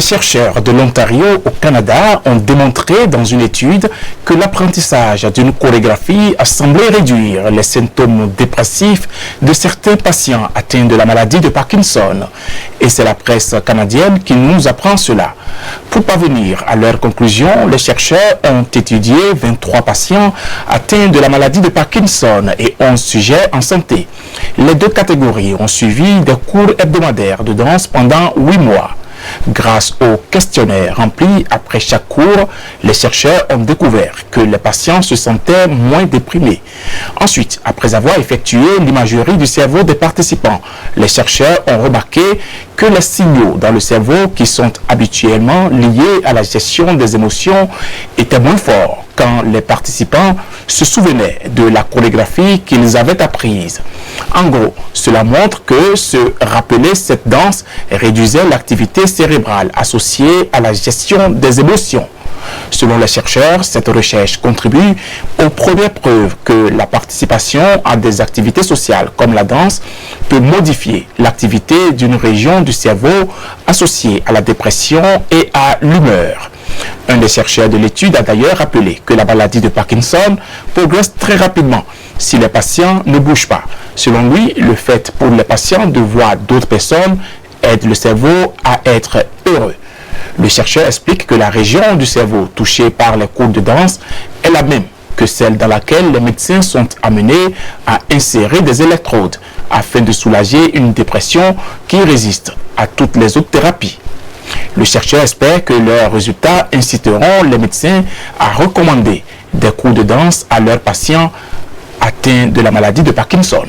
chercheurs de l'Ontario au Canada ont démontré dans une étude que l'apprentissage d'une chorégraphie a semblé réduire les symptômes dépressifs de certains patients atteints de la maladie de Parkinson. Et c'est la presse canadienne qui nous apprend cela. Pour parvenir à leur conclusion, les chercheurs ont étudié 23 patients atteints de la maladie de Parkinson et 11 sujets en santé. Les deux catégories ont suivi des cours hebdomadaires de danse pendant 8 mois. Grâce au questionnaire rempli après chaque cours, les chercheurs ont découvert que les patients se sentaient moins déprimés. Ensuite, après avoir effectué l'imagerie du cerveau des participants, les chercheurs ont remarqué que les signaux dans le cerveau qui sont habituellement liés à la gestion des émotions étaient moins forts quand les participants se souvenaient de la chorégraphie qu'ils avaient apprise. En gros, cela montre que se rappeler cette danse réduisait l'activité cérébrale associée à la gestion des émotions. Selon les chercheurs, cette recherche contribue aux premières preuves que la participation à des activités sociales comme la danse peut modifier l'activité d'une région du cerveau associée à la dépression et à l'humeur. Un des chercheurs de l'étude a d'ailleurs rappelé que la maladie de Parkinson progresse très rapidement si les patients ne bougent pas. Selon lui, le fait pour les patients de voir d'autres personnes aide le cerveau à être heureux. Le chercheur explique que la région du cerveau touchée par les cours de danse est la même que celle dans laquelle les médecins sont amenés à insérer des électrodes afin de soulager une dépression qui résiste à toutes les autres thérapies. Le chercheur espère que leurs résultats inciteront les médecins à recommander des cours de danse à leurs patients atteints de la maladie de Parkinson.